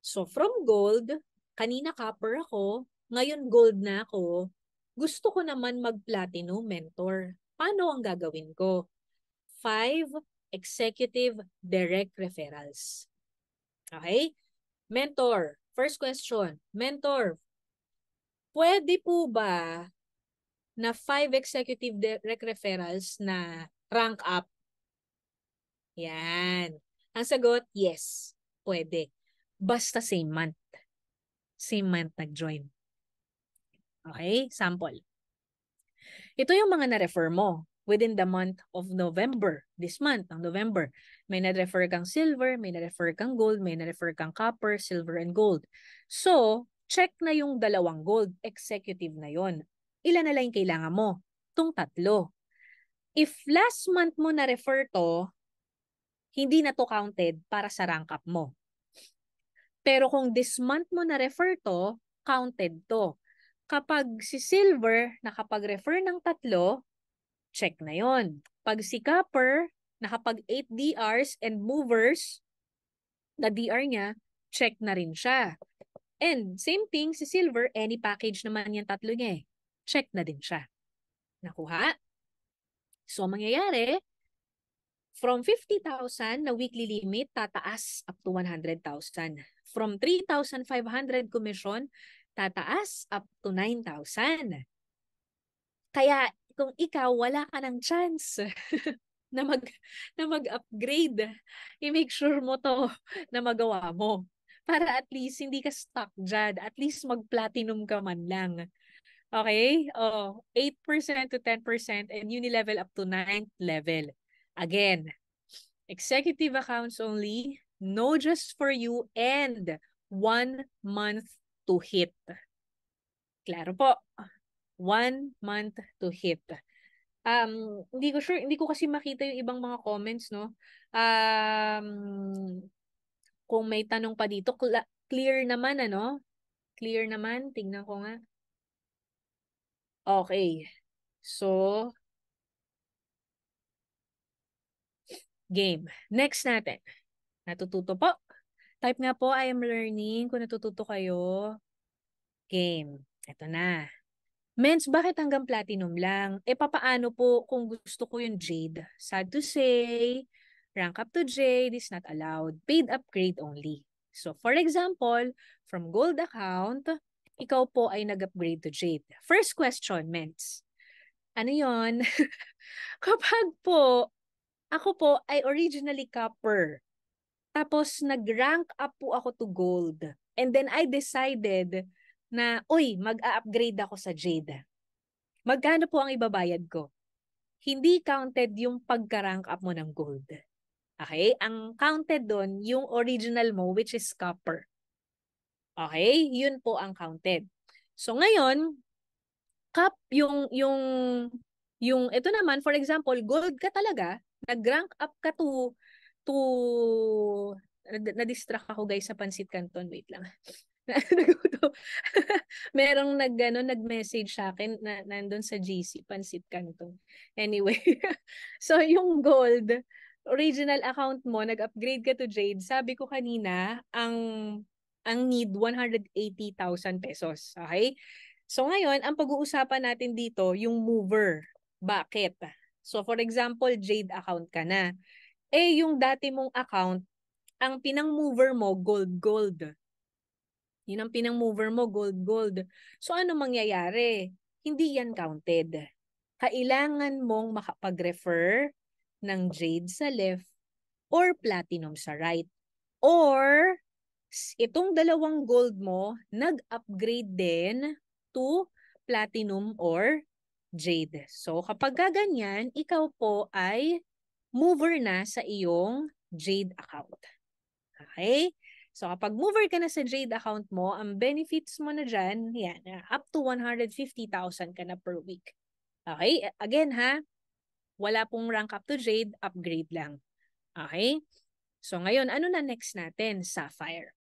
So from gold, kanina copper ako, ngayon gold na ako, gusto ko naman mag-platinum mentor. Paano ang gagawin ko? 5 executive direct referrals. Okay? Mentor, first question. Mentor, pwede po ba na 5 executive direct referrals na rank up? Yan. Ang sagot, yes. Pwede. Basta same month. Same month nag-join. Okay? Sample. Ito yung mga na-refer mo within the month of November. This month, ng November. May na-refer kang silver, may na-refer kang gold, may na-refer kang copper, silver, and gold. So, check na yung dalawang gold. Executive na yon. Ilan na lang yung kailangan mo? Itong tatlo. If last month mo na-refer to, hindi na to counted para sa rank up mo. Pero kung this month mo na-refer to, counted to. Kapag si silver nakapag-refer ng tatlo, check na yon. Pag si copper nakapag 8 DRs and movers, na DR niya, check na rin siya. And same thing, si silver, any package naman yung tatlo niya eh. Check na din siya. Nakuha? So, mangyayari, from 50,000 na weekly limit, tataas up to 100,000. From 3,500 commission, tataas up to 9,000. Kaya kung ikaw, wala ka ng chance na mag-upgrade, i-make sure mo to na magawa mo. Para at least hindi ka stuck dyan. At least mag-platinum ka man lang. Okay? 8% to 10% and uni-level up to 9th level. Again, executive accounts only, no just for you, and 1 month to hit. Klaro po. 1 month to hit. Hindi ko sure, hindi ko kasi makita yung ibang mga comments, no? Kung may tanong pa dito, clear naman, ano? Clear naman, tingnan ko nga. Okay. So, game. Next natin. Natututo po? Type nga po, I am learning. Kung natututo kayo, game. Ito na. Mens, bakit hanggang platinum lang? Papaano po kung gusto ko yung Jade? Sad to say, rank up to Jade is not allowed. Paid upgrade only. So, for example, from gold account, ikaw po ay nag-upgrade to Jade. First question, Mens. Ano yon? Kapag po, ako po ay originally copper. Tapos, nag-rank up po ako to gold. And then, I decided na, uy, mag-a-upgrade ako sa Jade. Magkano po ang ibabayad ko? Hindi counted yung pagka-rank up mo ng gold. Okay? Ang counted doon, yung original mo, which is copper. Okay? Yun po ang counted. So ngayon, ito naman, for example, gold ka talaga, nag-rank up ka to, na-distract ako guys sa Pansit Canton. Wait lang. Merong nag-message sa akin na nandun sa GC, Pansit Canton. Anyway, so yung gold, original account mo, nag-upgrade ka to Jade. Sabi ko kanina, ang need 180,000 pesos. Okay? So ngayon, ang pag-uusapan natin dito, yung mover. Bakit? So for example, Jade account ka na. Yung dati mong account, ang pinang-mover mo, gold. Yun ang pinang-mover mo, gold. So ano mangyayari? Hindi yan counted. Kailangan mong makapag-refer ng Jade sa left or platinum sa right. Or itong dalawang gold mo, nag-upgrade din to platinum or Jade. So kapag ganyan, ikaw po ay mover na sa iyong Jade account. Okay? So kapag mover ka na sa Jade account mo, ang benefits mo na dyan, yan, up to 150,000 ka na per week. Okay? Again ha, wala pong rank up to Jade, upgrade lang. Okay? So ngayon, ano na next natin? Sapphire.